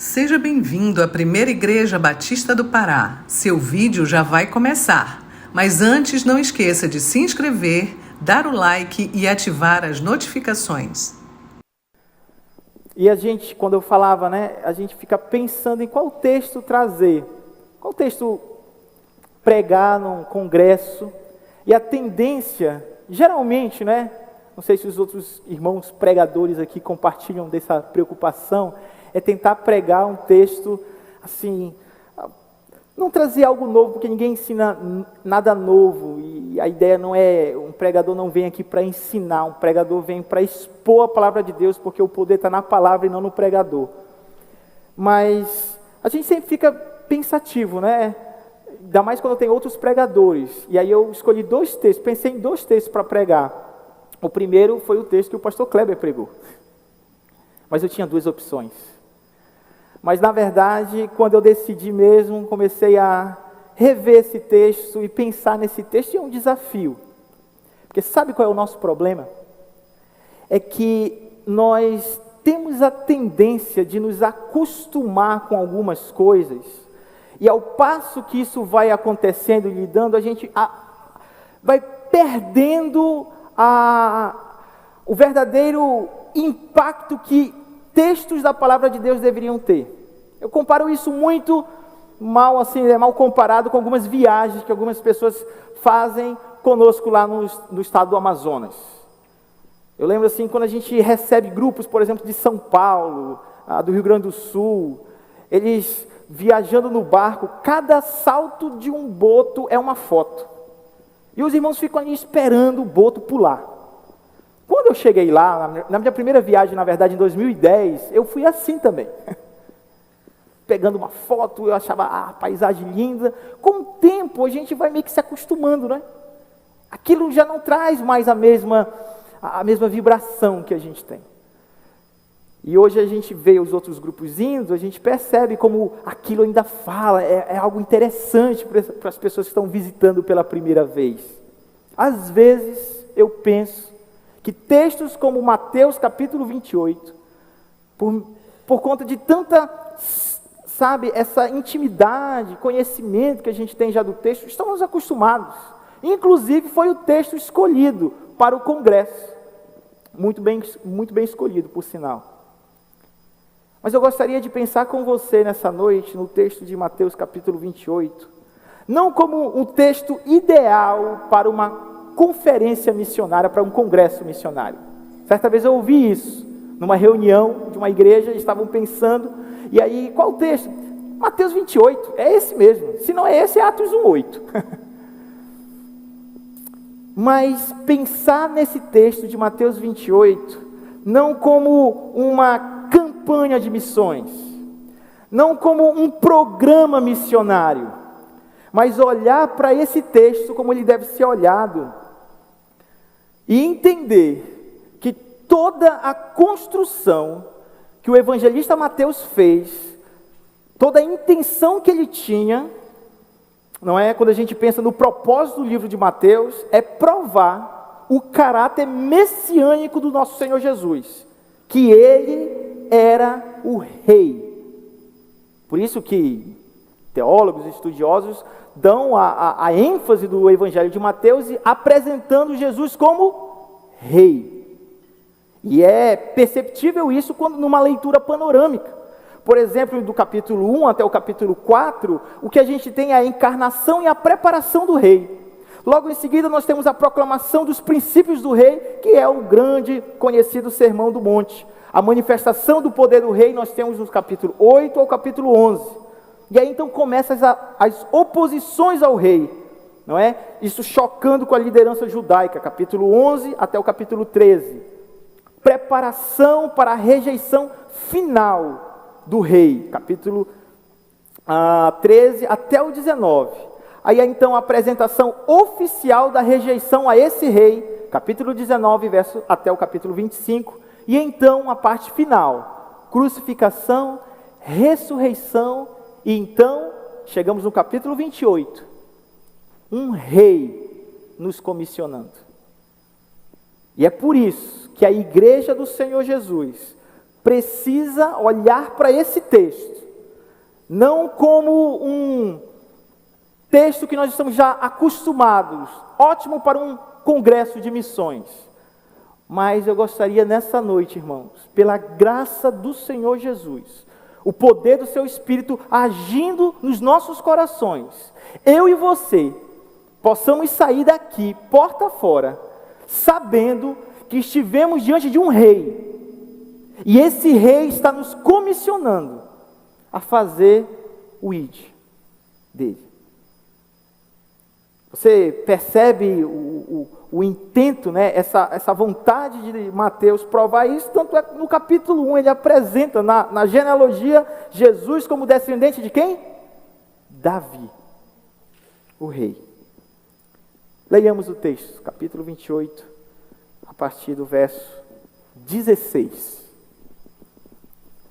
Seja bem-vindo à Primeira Igreja Batista do Pará. Seu vídeo já vai começar. Mas antes, não esqueça de se inscrever, dar o like e ativar as notificações. E a gente, quando eu falava, a gente fica pensando em qual texto trazer, qual texto pregar num congresso. E a tendência, geralmente, não sei se os outros irmãos pregadores aqui compartilham dessa preocupação, é tentar pregar um texto, assim, não trazer algo novo, porque ninguém ensina nada novo, e a ideia não é, um pregador não vem aqui para ensinar, um pregador vem para expor a palavra de Deus, porque o poder está na palavra e não no pregador. Mas a gente sempre fica pensativo, ainda mais quando tem outros pregadores, e aí eu escolhi dois textos, pensei em dois textos para pregar. O primeiro foi o texto que o pastor Kleber pregou, mas eu tinha duas opções. Mas, na verdade, quando eu decidi mesmo, comecei a rever esse texto e pensar nesse texto, e é um desafio. Porque sabe qual é o nosso problema? É que nós temos a tendência de nos acostumar com algumas coisas, e ao passo que isso vai acontecendo e lidando, a gente vai perdendo o verdadeiro impacto que textos da palavra de Deus deveriam ter. Eu comparo isso muito mal comparado com algumas viagens que algumas pessoas fazem conosco lá no estado do Amazonas. Eu lembro assim, quando a gente recebe grupos, por exemplo, de São Paulo, do Rio Grande do Sul, eles viajando no barco, cada salto de um boto é uma foto. E os irmãos ficam ali esperando o boto pular. Quando eu cheguei lá, na minha primeira viagem, na verdade, em 2010, eu fui assim também. Pegando uma foto, eu achava a paisagem linda. Com o tempo, a gente vai meio que se acostumando, Aquilo já não traz mais a mesma vibração que a gente tem. E hoje a gente vê os outros grupos indo, a gente percebe como aquilo ainda fala, é algo interessante para as pessoas que estão visitando pela primeira vez. Às vezes, eu penso que textos como Mateus capítulo 28, por conta de tanta, essa intimidade, conhecimento que a gente tem já do texto, estamos acostumados. Inclusive foi o texto escolhido para o congresso, muito bem escolhido, por sinal. Mas eu gostaria de pensar com você nessa noite, no texto de Mateus capítulo 28, não como um texto ideal para uma conferência missionária, para um congresso missionário. Certa vez eu ouvi isso, numa reunião de uma igreja, eles estavam pensando, e aí, qual o texto? Mateus 28, é esse mesmo, se não é esse, é Atos 1:8. Mas pensar nesse texto de Mateus 28, não como uma campanha de missões, não como um programa missionário, mas olhar para esse texto como ele deve ser olhado, e entender que toda a construção que o evangelista Mateus fez, toda a intenção que ele tinha, quando a gente pensa no propósito do livro de Mateus, é provar o caráter messiânico do nosso Senhor Jesus, que ele era o rei. Por isso que teólogos, estudiosos dão a ênfase do evangelho de Mateus, apresentando Jesus como rei. E é perceptível isso numa leitura panorâmica. Por exemplo, do capítulo 1 até o capítulo 4, o que a gente tem é a encarnação e a preparação do rei. Logo em seguida nós temos a proclamação dos princípios do rei, que é o grande conhecido Sermão do Monte. A manifestação do poder do rei nós temos no capítulo 8 ao capítulo 11. E aí então começam as oposições ao rei, Isso chocando com a liderança judaica, capítulo 11 até o capítulo 13. Preparação para a rejeição final do rei, capítulo 13 até o 19. Aí então a apresentação oficial da rejeição a esse rei, capítulo 19, verso até o capítulo 25. E então a parte final, crucificação, ressurreição. E então, chegamos no capítulo 28, um rei nos comissionando. E é por isso que a igreja do Senhor Jesus precisa olhar para esse texto, não como um texto que nós estamos já acostumados, ótimo para um congresso de missões. Mas eu gostaria nessa noite, irmãos, pela graça do Senhor Jesus, o poder do seu Espírito agindo nos nossos corações, eu e você possamos sair daqui, porta fora, sabendo que estivemos diante de um rei, e esse rei está nos comissionando a fazer o ID dele. Você percebe o intento, né? essa vontade de Mateus provar isso, tanto é que no capítulo 1 ele apresenta na genealogia Jesus como descendente de quem? Davi, o rei. Leiamos o texto, capítulo 28, a partir do verso 16.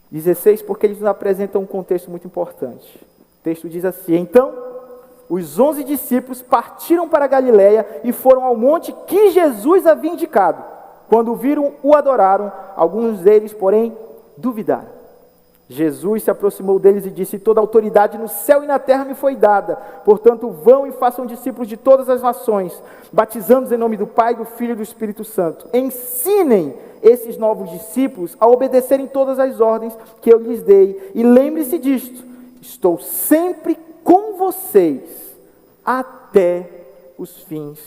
16 porque eles nos apresentam um contexto muito importante. O texto diz assim: então os 11 discípulos partiram para a Galiléia e foram ao monte que Jesus havia indicado. Quando o viram, o adoraram. Alguns deles, porém, duvidaram. Jesus se aproximou deles e disse: toda autoridade no céu e na terra me foi dada. Portanto, vão e façam discípulos de todas as nações, batizando-os em nome do Pai, do Filho e do Espírito Santo. Ensinem esses novos discípulos a obedecerem todas as ordens que eu lhes dei. E lembre-se disto: estou sempre com vocês até os fins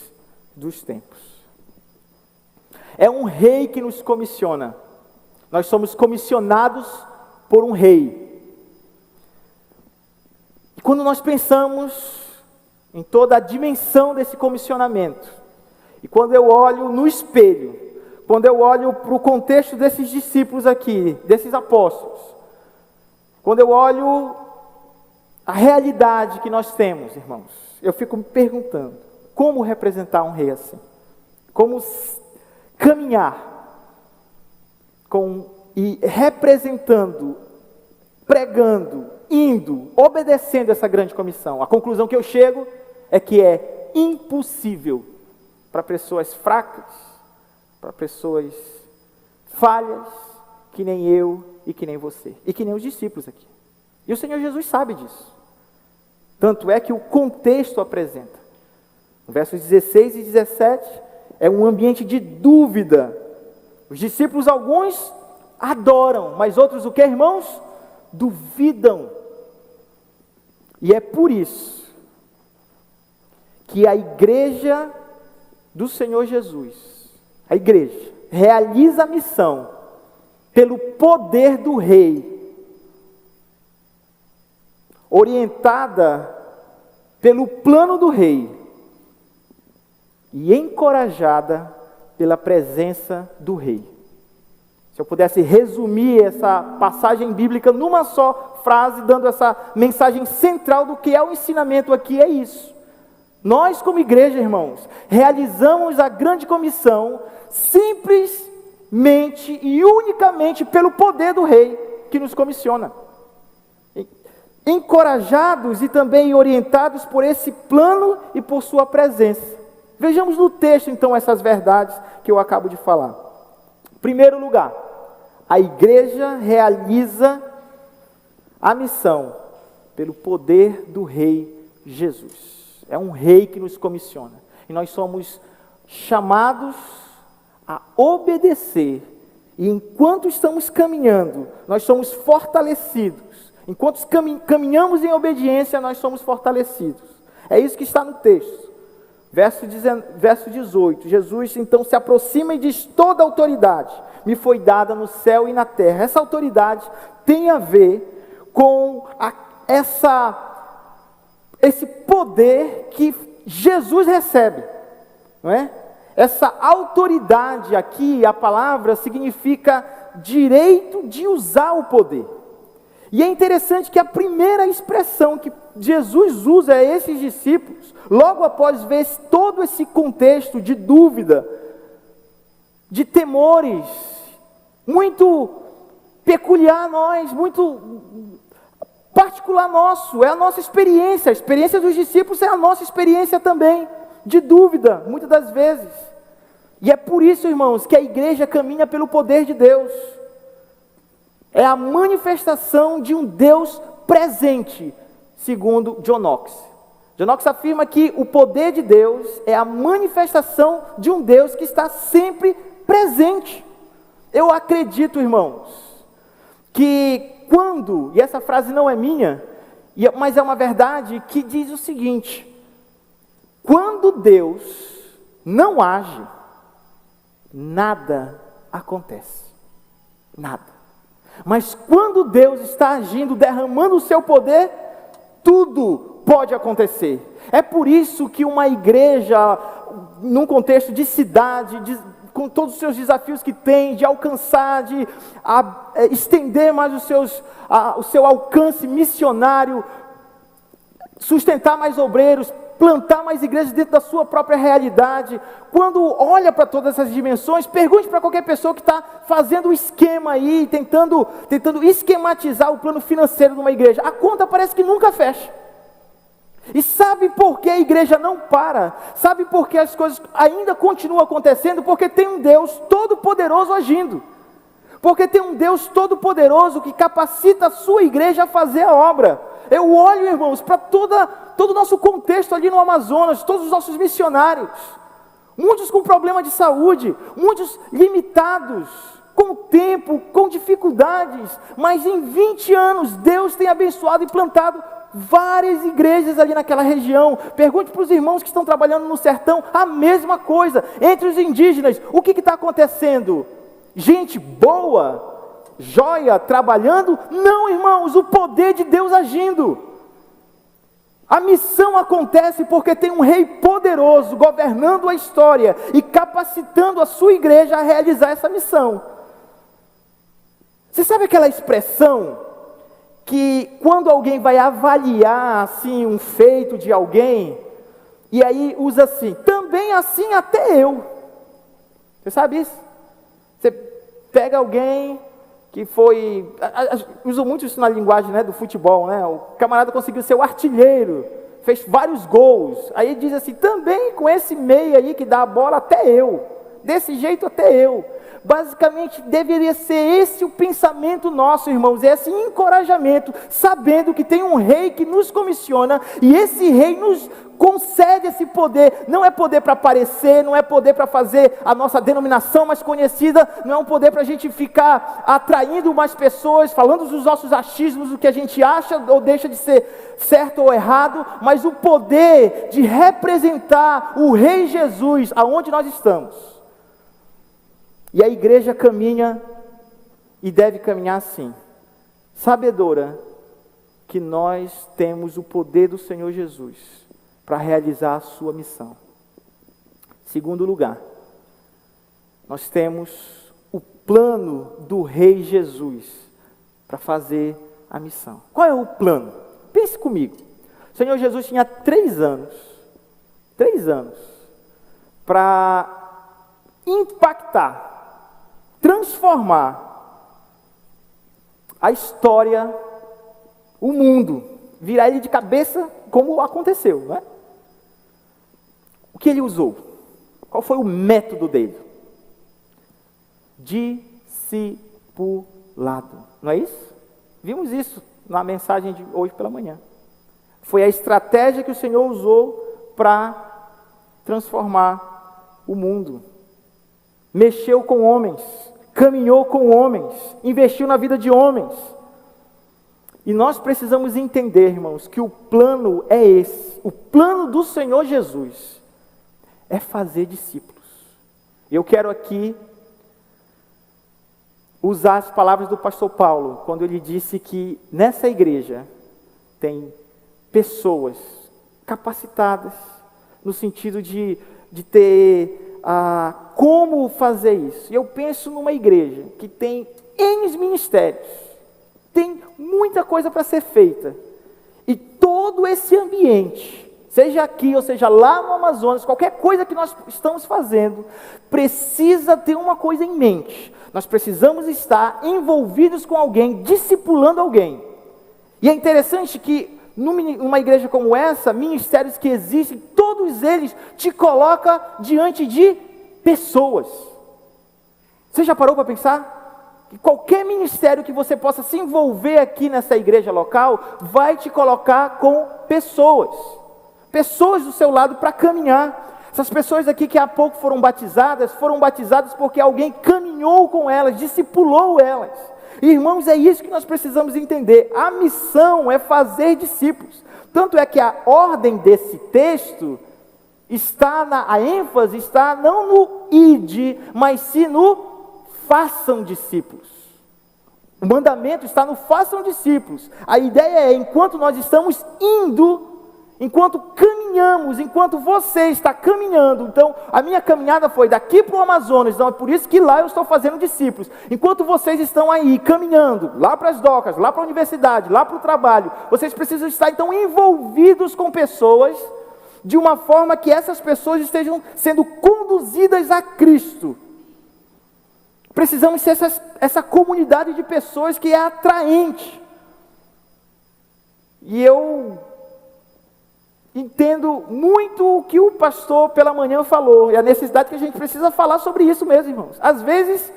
dos tempos. É um rei que nos comissiona. Nós somos comissionados por um rei. E quando nós pensamos em toda a dimensão desse comissionamento, e quando eu olho no espelho, quando eu olho para o contexto desses discípulos aqui, desses apóstolos, quando eu olho a realidade que nós temos, irmãos, eu fico me perguntando, como representar um rei assim? Como caminhar e representando, pregando, indo, obedecendo essa grande comissão? A conclusão que eu chego é que é impossível para pessoas fracas, para pessoas falhas, que nem eu e que nem você, e que nem os discípulos aqui. E o Senhor Jesus sabe disso. Tanto é que o contexto apresenta. Versos 16 e 17 é um ambiente de dúvida. Os discípulos, alguns adoram, mas outros o que, irmãos? Duvidam. E é por isso que a igreja do Senhor Jesus, a igreja, realiza a missão pelo poder do rei, orientada pelo plano do rei e encorajada pela presença do rei. Se eu pudesse resumir essa passagem bíblica numa só frase, dando essa mensagem central do que é o ensinamento aqui, é isso. Nós, como igreja, irmãos, realizamos a grande comissão simplesmente e unicamente pelo poder do rei que nos comissiona. Encorajados e também orientados por esse plano e por sua presença. Vejamos no texto então essas verdades que eu acabo de falar. Em primeiro lugar, a igreja realiza a missão pelo poder do rei Jesus. É um rei que nos comissiona. E nós somos chamados a obedecer. E enquanto estamos caminhando, nós somos fortalecidos. Enquanto caminhamos em obediência, nós somos fortalecidos. É isso que está no texto. Verso 18. Jesus então se aproxima e diz: toda autoridade me foi dada no céu e na terra. Essa autoridade tem a ver com esse poder que Jesus recebe, não é? Essa autoridade aqui, a palavra significa direito de usar o poder. E é interessante que a primeira expressão que Jesus usa a esses discípulos, logo após ver todo esse contexto de dúvida, de temores, muito peculiar a nós, muito particular nosso, é a nossa experiência. A experiência dos discípulos é a nossa experiência também, de dúvida, muitas das vezes. E é por isso, irmãos, que a igreja caminha pelo poder de Deus. é a manifestação de um Deus presente, segundo John Knox. John Knox afirma que o poder de Deus é a manifestação de um Deus que está sempre presente. Eu acredito, irmãos, que quando, e essa frase não é minha, mas é uma verdade que diz o seguinte: quando Deus não age, nada acontece. Nada. Mas quando Deus está agindo, derramando o seu poder, tudo pode acontecer. É por isso que uma igreja, num contexto de cidade, com todos os seus desafios que tem, de alcançar, de estender mais o seu alcance missionário, sustentar mais obreiros, plantar mais igrejas dentro da sua própria realidade. Quando olha para todas essas dimensões, pergunte para qualquer pessoa que está fazendo o esquema aí, tentando esquematizar o plano financeiro de uma igreja. A conta parece que nunca fecha. E sabe por que a igreja não para? Sabe por que as coisas ainda continuam acontecendo? Porque tem um Deus todo-poderoso agindo. Porque tem um Deus todo-poderoso que capacita a sua igreja a fazer a obra. Eu olho, irmãos, para todo o nosso contexto ali no Amazonas, todos os nossos missionários, muitos com problema de saúde, muitos limitados, com tempo, com dificuldades, mas em 20 anos Deus tem abençoado e plantado várias igrejas ali naquela região. Pergunte para os irmãos que estão trabalhando no sertão, a mesma coisa. Entre os indígenas, o que está acontecendo? Gente boa, joia, trabalhando? Não, irmãos, o poder de Deus agindo. A missão acontece porque tem um rei poderoso governando a história e capacitando a sua igreja a realizar essa missão. Você sabe aquela expressão que quando alguém vai avaliar assim um feito de alguém, e aí usa assim, também assim até eu. Você sabe isso? Você pega alguém que foi, uso muito isso na linguagem, né, do futebol, né? O camarada conseguiu ser o artilheiro, fez vários gols, aí diz assim, também com esse meio aí que dá a bola até eu, desse jeito até eu. Basicamente deveria ser esse o pensamento nosso, irmãos, esse encorajamento, sabendo que tem um rei que nos comissiona, e esse rei nos concede esse poder. Não é poder para aparecer, não é poder para fazer a nossa denominação mais conhecida, não é um poder para a gente ficar atraindo mais pessoas, falando dos nossos achismos, do que a gente acha ou deixa de ser certo ou errado, mas o poder de representar o Rei Jesus aonde nós estamos. E a igreja caminha e deve caminhar assim, sabedora que nós temos o poder do Senhor Jesus para realizar a sua missão. Segundo lugar, nós temos o plano do Rei Jesus para fazer a missão. Qual é o plano? Pense comigo. O Senhor Jesus tinha 3 anos para impactar, transformar a história, o mundo, virar ele de cabeça como aconteceu, não é? O que ele usou? Qual foi o método dele? Discipulado, não é isso? Vimos isso na mensagem de hoje pela manhã. Foi a estratégia que o Senhor usou para transformar o mundo. Mexeu com homens, caminhou com homens, investiu na vida de homens. E nós precisamos entender, irmãos, que o plano é esse. O plano do Senhor Jesus é fazer discípulos. Eu quero aqui usar as palavras do pastor Paulo, quando ele disse que nessa igreja tem pessoas capacitadas, no sentido de ter como fazer isso. Eu penso numa igreja que tem N ministérios, tem muita coisa para ser feita, e todo esse ambiente, seja aqui ou seja lá no Amazonas, qualquer coisa que nós estamos fazendo, precisa ter uma coisa em mente: nós precisamos estar envolvidos com alguém, discipulando alguém. E é interessante que numa igreja como essa, ministérios que existem, todos eles te colocam diante de pessoas. Você já parou para pensar? que qualquer ministério que você possa se envolver aqui nessa igreja local, vai te colocar com pessoas do seu lado para caminhar. Essas pessoas aqui que há pouco foram batizadas porque alguém caminhou com elas, discipulou elas. Irmãos, é isso que nós precisamos entender. A missão é fazer discípulos. Tanto é que a ordem desse texto a ênfase está não no ide, mas sim no façam discípulos. O mandamento está no façam discípulos. A ideia é, enquanto nós estamos indo, enquanto caminhamos, enquanto você está caminhando, então a minha caminhada foi daqui para o Amazonas, então é por isso que lá eu estou fazendo discípulos. Enquanto vocês estão aí caminhando, lá para as docas, lá para a universidade, lá para o trabalho, vocês precisam estar então envolvidos com pessoas, de uma forma que essas pessoas estejam sendo conduzidas a Cristo. Precisamos ser essa comunidade de pessoas que é atraente. E eu entendo muito o que o pastor pela manhã falou, e a necessidade que a gente precisa falar sobre isso mesmo, irmãos. Às vezes,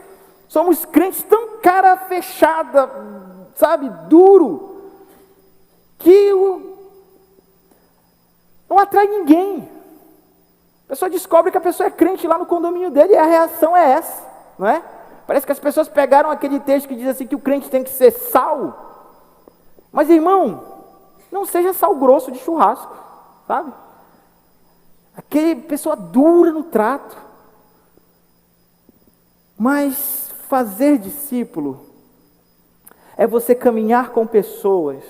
somos crentes tão cara fechada, sabe, duro, que não atrai ninguém. A pessoa descobre que a pessoa é crente lá no condomínio dele, e a reação é essa, não é? Parece que as pessoas pegaram aquele texto que diz assim, que o crente tem que ser sal. Mas, irmão, não seja sal grosso de churrasco, sabe? Aquela pessoa dura no trato. Mas fazer discípulo é você caminhar com pessoas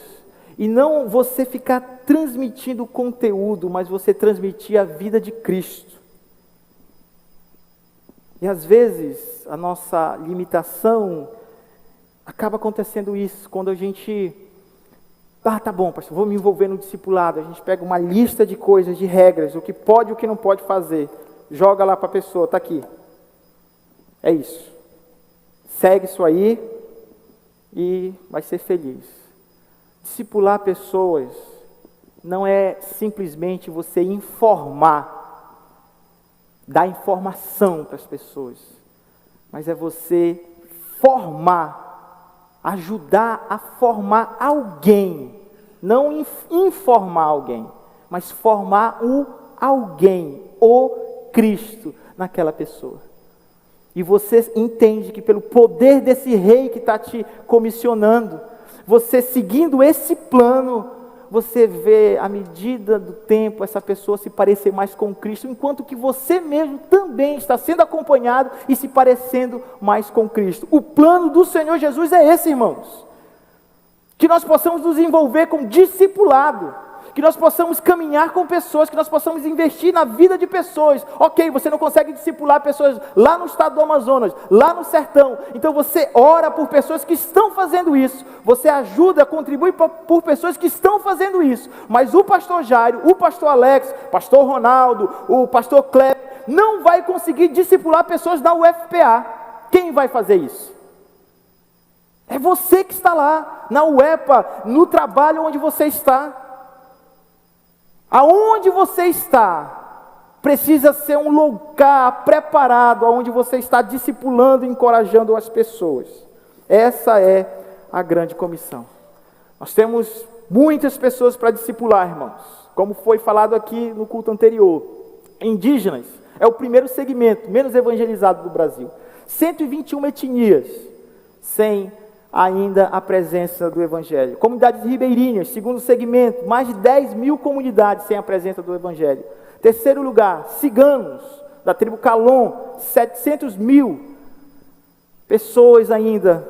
e não você ficar transmitindo conteúdo, mas você transmitir a vida de Cristo. E às vezes a nossa limitação acaba acontecendo isso, quando a gente tá bom, pastor, vou me envolver no discipulado. A gente pega uma lista de coisas, de regras, o que pode e o que não pode fazer, joga lá para a pessoa, está aqui, é isso, segue isso aí e vai ser feliz. Discipular pessoas não é simplesmente você informar, dar informação para as pessoas, mas é você formar, ajudar a formar alguém, não informar alguém, mas formar alguém, o Cristo naquela pessoa. E você entende que pelo poder desse rei que está te comissionando, você seguindo esse plano, você vê à medida do tempo essa pessoa se parecer mais com Cristo, enquanto que você mesmo também está sendo acompanhado e se parecendo mais com Cristo. O plano do Senhor Jesus é esse, irmãos, que nós possamos nos envolver com discipulado, que nós possamos caminhar com pessoas, que nós possamos investir na vida de pessoas. Ok, você não consegue discipular pessoas lá no estado do Amazonas, lá no sertão, então você ora por pessoas que estão fazendo isso, você ajuda, contribui por pessoas que estão fazendo isso, mas o pastor Jairo, o pastor Alex, o pastor Ronaldo, o pastor Kleber, não vai conseguir discipular pessoas da UFPA. Quem vai fazer isso? É você que está lá, na UEPA, no trabalho onde você está. Aonde você está, precisa ser um lugar preparado, onde você está discipulando e encorajando as pessoas. Essa é a grande comissão. Nós temos muitas pessoas para discipular, irmãos, como foi falado aqui no culto anterior. Indígenas é o primeiro segmento menos evangelizado do Brasil. 121 etnias, sem ainda a presença do Evangelho. Comunidades ribeirinhas, segundo segmento, mais de 10 mil comunidades sem a presença do Evangelho. Terceiro lugar, ciganos, da tribo Calon, 700 mil pessoas ainda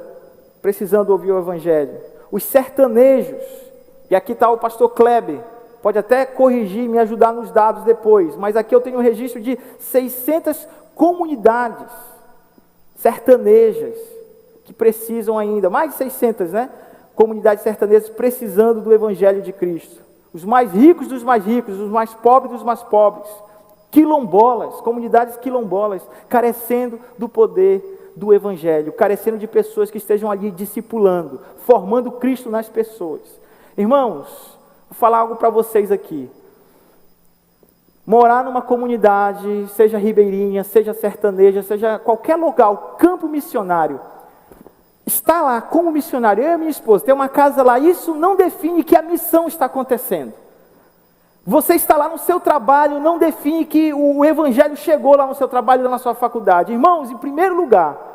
precisando ouvir o Evangelho. Os sertanejos, e aqui está o pastor Kleber, pode até corrigir, me ajudar nos dados depois, mas aqui eu tenho um registro de 600 comunidades sertanejas, que precisam ainda, mais de 600, né? Comunidades sertanejas precisando do Evangelho de Cristo. Os mais ricos dos mais ricos, os mais pobres dos mais pobres. Quilombolas, comunidades quilombolas, carecendo do poder do Evangelho, carecendo de pessoas que estejam ali discipulando, formando Cristo nas pessoas. Irmãos, vou falar algo para vocês aqui. Morar numa comunidade, seja ribeirinha, seja sertaneja, seja qualquer lugar, campo missionário, estar lá como missionário, eu e minha esposa, ter uma casa lá, isso não define que a missão está acontecendo. Você está lá no seu trabalho, não define que o evangelho chegou lá no seu trabalho, na sua faculdade. Irmãos, em primeiro lugar,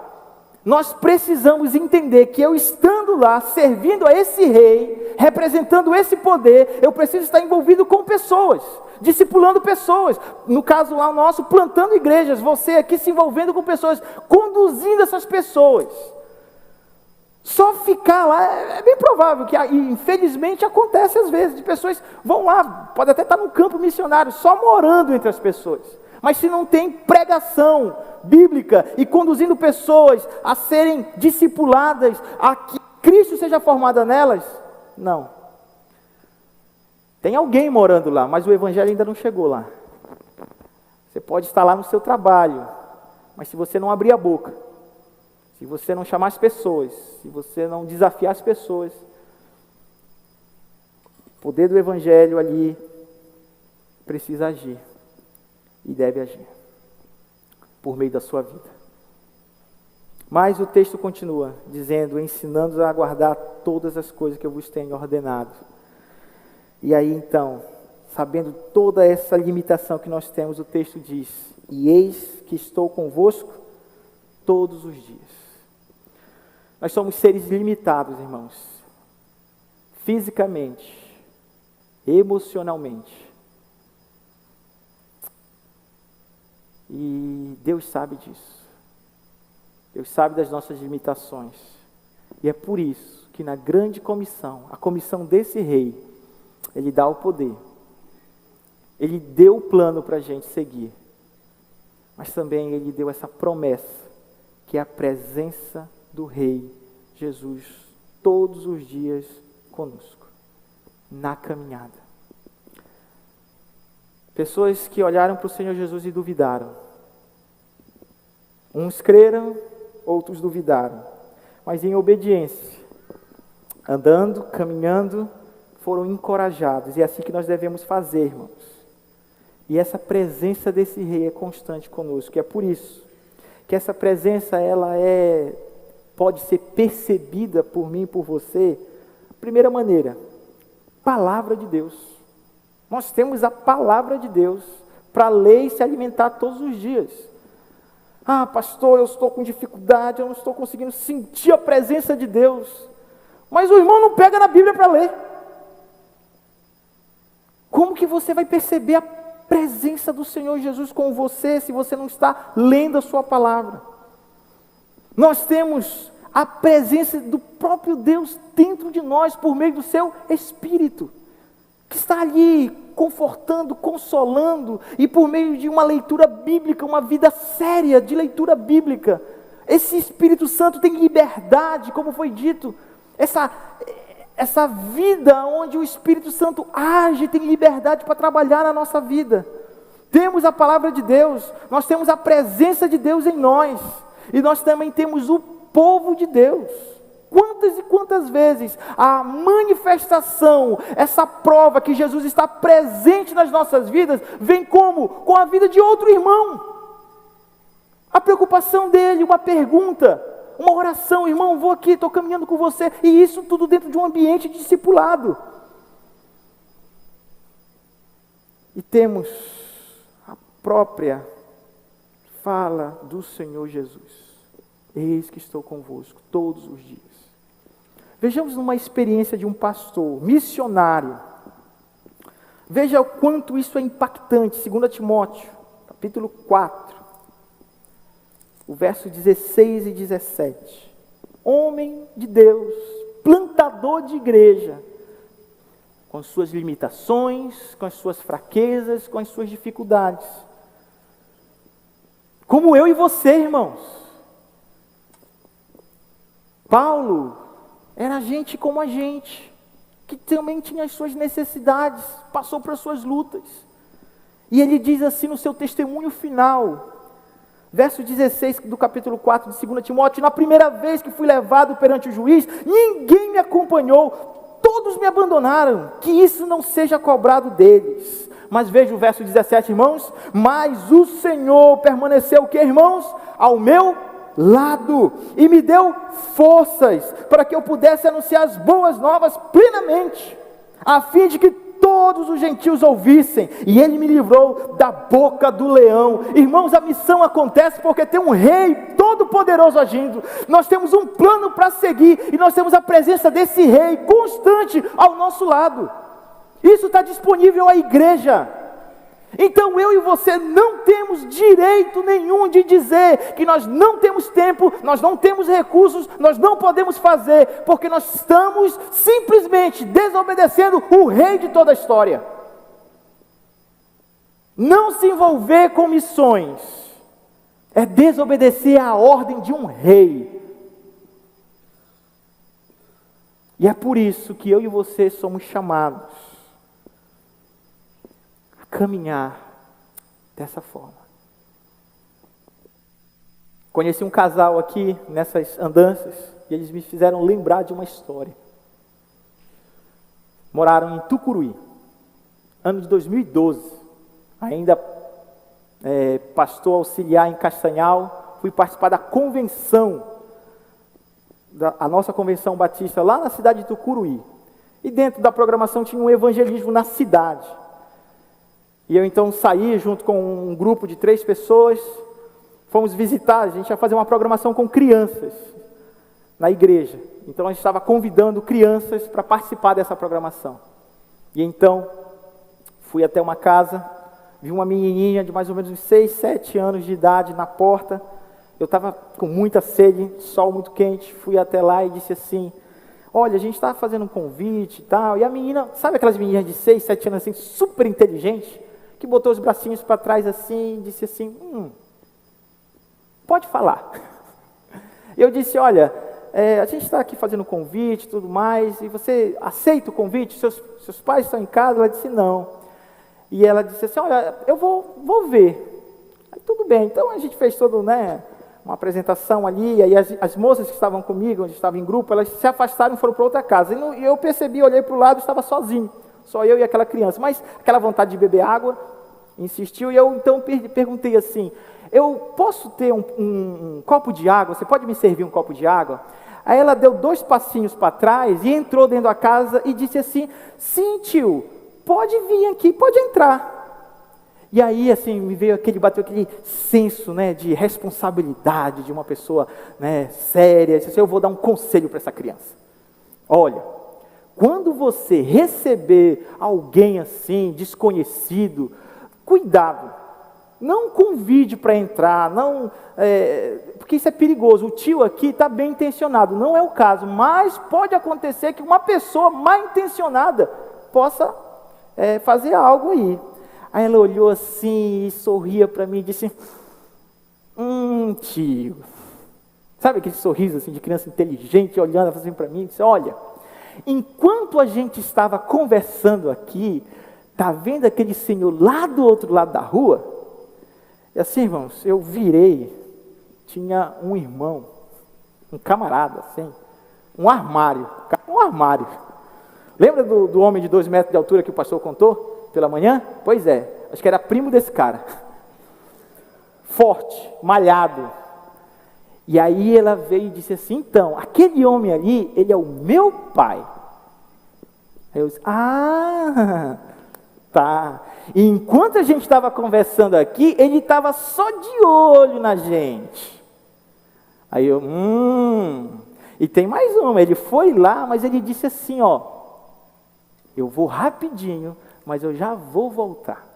nós precisamos entender que eu estando lá, servindo a esse rei, representando esse poder, eu preciso estar envolvido com pessoas, discipulando pessoas. No caso lá nosso, plantando igrejas, você aqui se envolvendo com pessoas, conduzindo essas pessoas. Só ficar lá, é bem provável que, infelizmente, acontece às vezes, de pessoas vão lá, pode até estar no campo missionário, só morando entre as pessoas. Mas se não tem pregação bíblica e conduzindo pessoas a serem discipuladas, a que Cristo seja formado nelas, não. Tem alguém morando lá, mas o evangelho ainda não chegou lá. Você pode estar lá no seu trabalho, mas se você não abrir a boca, se você não chamar as pessoas, se você não desafiar as pessoas, o poder do evangelho ali precisa agir e deve agir por meio da sua vida. Mas o texto continua dizendo, ensinando-os a guardar todas as coisas que eu vos tenho ordenado. E aí então, sabendo toda essa limitação que nós temos, o texto diz, e eis que estou convosco todos os dias. Nós somos seres limitados, irmãos, fisicamente, emocionalmente. E Deus sabe disso. Deus sabe das nossas limitações. E é por isso que na grande comissão, a comissão desse rei, Ele dá o poder. Ele deu o plano para a gente seguir. Mas também Ele deu essa promessa, que é a presença do Rei Jesus todos os dias conosco, na caminhada. Pessoas que olharam para o Senhor Jesus e duvidaram. Uns creram, outros duvidaram. Mas em obediência, andando, caminhando, foram encorajados. E é assim que nós devemos fazer, irmãos. E essa presença desse Rei é constante conosco. E é por isso que essa presença pode ser percebida por mim e por você. Primeira maneira, palavra de Deus. Nós temos a palavra de Deus para ler e se alimentar todos os dias. Ah, pastor, eu estou com dificuldade, eu não estou conseguindo sentir a presença de Deus. Mas o irmão não pega na Bíblia para ler. Como que você vai perceber a presença do Senhor Jesus com você se você não está lendo a sua palavra? Nós temos a presença do próprio Deus dentro de nós por meio do seu Espírito, que está ali confortando, consolando, e por meio de uma leitura bíblica, uma vida séria de leitura bíblica, esse Espírito Santo tem liberdade, como foi dito, essa vida onde o Espírito Santo age, tem liberdade para trabalhar na nossa vida. Temos a palavra de Deus, nós temos a presença de Deus em nós, e nós também temos o povo de Deus. Quantas e quantas vezes a manifestação, essa prova que Jesus está presente nas nossas vidas, vem como? Com a vida de outro irmão. A preocupação dele, uma pergunta, uma oração, irmão, vou aqui, estou caminhando com você, e isso tudo dentro de um ambiente discipulado. E temos a própria fala do Senhor Jesus. Eis que estou convosco todos os dias. Vejamos uma experiência de um pastor, missionário. Veja o quanto isso é impactante. 2 Timóteo, capítulo 4, o verso 16 e 17. Homem de Deus, plantador de igreja, com as suas limitações, com as suas fraquezas, com as suas dificuldades. Como eu e você, irmãos. Paulo era gente como a gente, que também tinha as suas necessidades, passou por suas lutas. E ele diz assim no seu testemunho final, verso 16 do capítulo 4 de 2 Timóteo, na primeira vez que fui levado perante o juiz, ninguém me acompanhou, todos me abandonaram, que isso não seja cobrado deles. Mas veja o verso 17, irmãos, mas o Senhor permaneceu o que, irmãos? Ao meu lado e me deu forças para que eu pudesse anunciar as boas novas plenamente, a fim de que todos os gentios ouvissem, e ele me livrou da boca do leão. Irmãos, a missão acontece porque tem um rei todo-poderoso agindo. Nós temos um plano para seguir, e nós temos a presença desse rei constante ao nosso lado. Isso está disponível à igreja. Então eu e você não temos direito nenhum de dizer que nós não temos tempo, nós não temos recursos, nós não podemos fazer, porque nós estamos simplesmente desobedecendo o rei de toda a história. Não se envolver com missões é desobedecer à ordem de um rei. E é por isso que eu e você somos chamados caminhar dessa forma. Conheci um casal aqui nessas andanças e eles me fizeram lembrar de uma história. Moraram em Tucuruí, ano de 2012. Ainda pastor auxiliar em Castanhal, fui participar da convenção, a nossa convenção batista lá na cidade de Tucuruí. E dentro da programação tinha um evangelismo na cidade. E eu então saí junto com um grupo de 3 pessoas, fomos visitar, a gente ia fazer uma programação com crianças na igreja. Então a gente estava convidando crianças para participar dessa programação. E então fui até uma casa, vi uma menininha de mais ou menos uns 6, 7 anos de idade na porta. Eu estava com muita sede, sol muito quente, fui até lá e disse assim: olha, a gente está fazendo um convite e tal. E a menina, sabe aquelas meninas de 6, 7 anos assim, super inteligente, que botou os bracinhos para trás assim, e disse assim: pode falar. Eu disse: olha, a gente está aqui fazendo um convite e tudo mais, e você aceita o convite? Seus pais estão em casa? Ela disse: não. E ela disse assim: olha, eu vou ver. Aí, tudo bem. Então a gente fez todo, uma apresentação ali, e aí as moças que estavam comigo, onde estavam em grupo, elas se afastaram e foram para outra casa. E eu percebi, olhei para o lado, estava sozinho, só eu e aquela criança. Mas aquela vontade de beber água insistiu, e eu então perguntei assim: eu posso ter um copo de água? Você pode me servir um copo de água? Aí ela deu 2 passinhos para trás e entrou dentro da casa e disse assim: sim, tio, pode vir aqui, pode entrar. E aí assim bateu aquele senso, de responsabilidade de uma pessoa, séria. Eu disse assim: eu vou dar um conselho para essa criança. Olha, quando você receber alguém assim, desconhecido, cuidado, não convide para entrar, porque isso é perigoso. O tio aqui está bem intencionado, não é o caso, mas pode acontecer que uma pessoa mal intencionada possa fazer algo aí. Aí ela olhou assim e sorria para mim e disse: tio, sabe aquele sorriso assim de criança inteligente olhando assim para mim, e disse: olha, enquanto a gente estava conversando aqui, está vendo aquele senhor lá do outro lado da rua? E assim, irmãos, eu virei, tinha um irmão, um camarada, assim, um armário. Lembra do homem de 2 metros de altura que o pastor contou pela manhã? Pois é, acho que era primo desse cara. Forte, malhado. E aí ela veio e disse assim: então, aquele homem ali, ele é o meu pai. Aí eu disse: tá. E enquanto a gente estava conversando aqui, ele estava só de olho na gente. Aí eu, E tem mais uma, ele foi lá, mas ele disse assim: eu vou rapidinho, mas eu já vou voltar.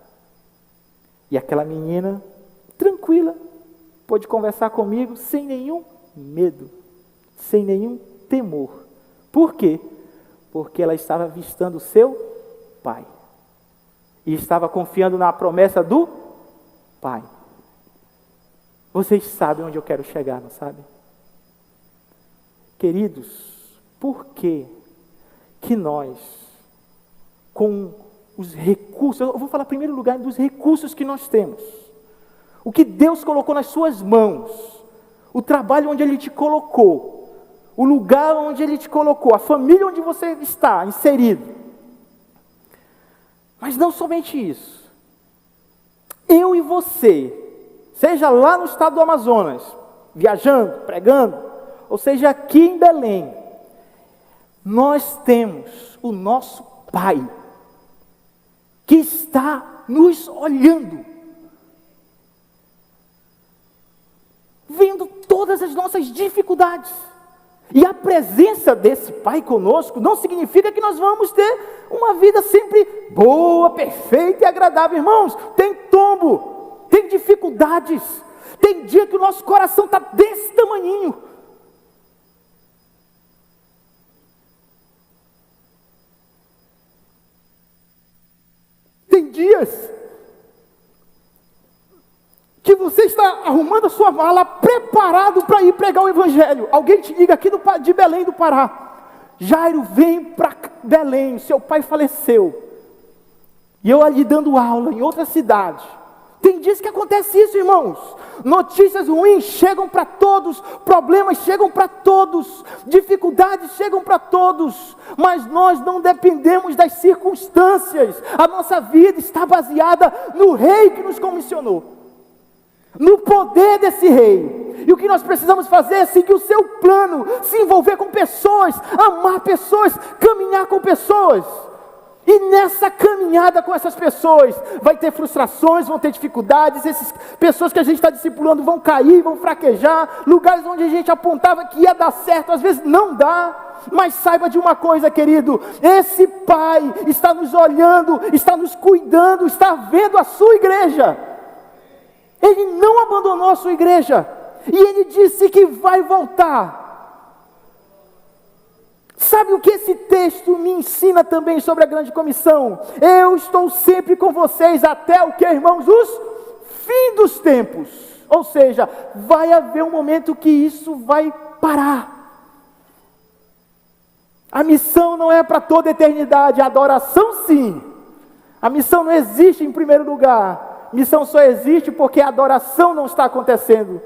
E aquela menina, tranquila, pôde conversar comigo sem nenhum medo, sem nenhum temor. Por quê? Porque ela estava avistando o seu pai. E estava confiando na promessa do pai. Vocês sabem onde eu quero chegar, não sabem? Queridos, por que nós, com os recursos, eu vou falar em primeiro lugar dos recursos que nós temos, o que Deus colocou nas suas mãos, o trabalho onde Ele te colocou, o lugar onde Ele te colocou, a família onde você está inserido, mas não somente isso, eu e você, seja lá no estado do Amazonas, viajando, pregando, ou seja, aqui em Belém, nós temos o nosso Pai, que está nos olhando, vendo todas as nossas dificuldades. E a presença desse Pai conosco não significa que nós vamos ter uma vida sempre boa, perfeita e agradável. Irmãos, tem tombo, tem dificuldades, tem dia que o nosso coração está desse tamanhinho. Tem dias que você está arrumando a sua mala, preparado para ir pregar o Evangelho. Alguém te liga aqui de Belém do Pará: Jairo, vem para Belém, seu pai faleceu. E eu ali dando aula em outra cidade. Tem dias que acontece isso, irmãos. Notícias ruins chegam para todos, problemas chegam para todos, dificuldades chegam para todos, mas nós não dependemos das circunstâncias. A nossa vida está baseada no Rei que nos comissionou, no poder desse Rei. E o que nós precisamos fazer é seguir o seu plano, se envolver com pessoas, amar pessoas, caminhar com pessoas. E nessa caminhada com essas pessoas, vai ter frustrações, vão ter dificuldades, essas pessoas que a gente está discipulando vão cair, vão fraquejar, lugares onde a gente apontava que ia dar certo, às vezes não dá. Mas saiba de uma coisa, querido, esse Pai está nos olhando, está nos cuidando, está vendo a sua igreja. Ele não abandonou a sua igreja, e Ele disse que vai voltar. Sabe o que esse texto me ensina também sobre a grande comissão? Eu estou sempre com vocês até o que, irmãos? Os fim dos tempos. Ou seja, vai haver um momento que isso vai parar. A missão não é para toda a eternidade, a adoração sim. A missão não existe em primeiro lugar. Missão só existe porque a adoração não está acontecendo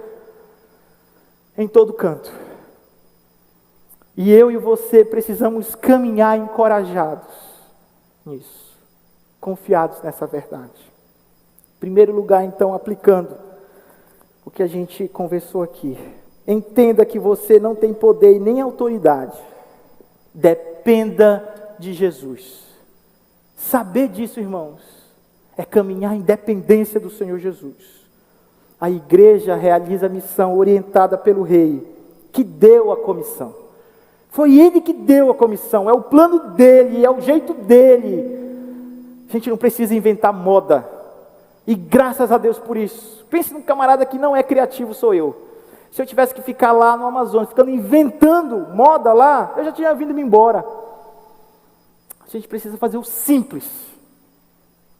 em todo canto. E eu e você precisamos caminhar encorajados nisso, confiados nessa verdade. Em primeiro lugar, então, aplicando o que a gente conversou aqui. Entenda que você não tem poder e nem autoridade. Dependa de Jesus. Saber disso, irmãos, é caminhar em dependência do Senhor Jesus. A igreja realiza a missão orientada pelo Rei, que deu a comissão. Foi Ele que deu a comissão, é o plano dEle, é o jeito dEle. A gente não precisa inventar moda, e graças a Deus por isso. Pense num camarada que não é criativo, sou eu. Se eu tivesse que ficar lá no Amazonas, ficando inventando moda lá, eu já tinha vindo me embora. A gente precisa fazer o simples,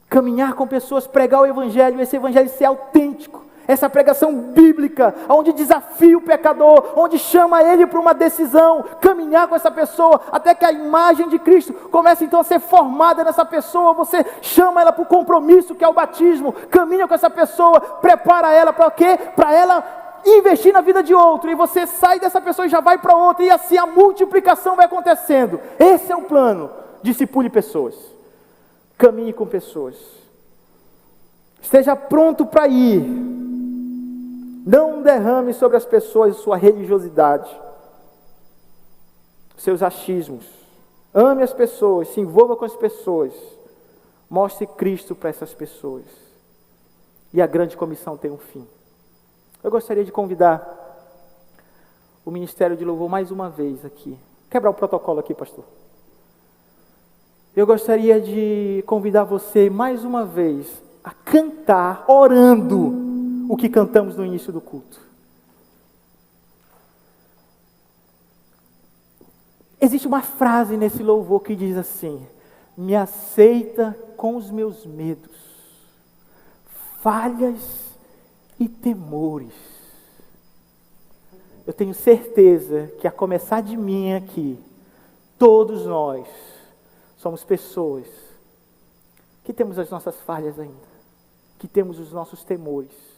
caminhar com pessoas, pregar o Evangelho, esse Evangelho ser autêntico. Essa pregação bíblica, onde desafia o pecador, onde chama ele para uma decisão, caminhar com essa pessoa, até que a imagem de Cristo comece então a ser formada nessa pessoa. Você chama ela para o compromisso, que é o batismo, caminha com essa pessoa, prepara ela para o quê? Para ela investir na vida de outro, e você sai dessa pessoa e já vai para outra, e assim a multiplicação vai acontecendo. Esse é o plano. Discipule pessoas, caminhe com pessoas, esteja pronto para ir. Não derrame sobre as pessoas sua religiosidade, seus achismos. Ame as pessoas, se envolva com as pessoas. Mostre Cristo para essas pessoas. E a grande comissão tem um fim. Eu gostaria de convidar o Ministério de Louvor mais uma vez aqui. Quebrar o protocolo aqui, pastor. Eu gostaria de convidar você mais uma vez a cantar, orando, o que cantamos no início do culto. Existe uma frase nesse louvor que diz assim: me aceita com os meus medos, falhas e temores. Eu tenho certeza que a começar de mim aqui, todos nós somos pessoas que temos as nossas falhas ainda, que temos os nossos temores.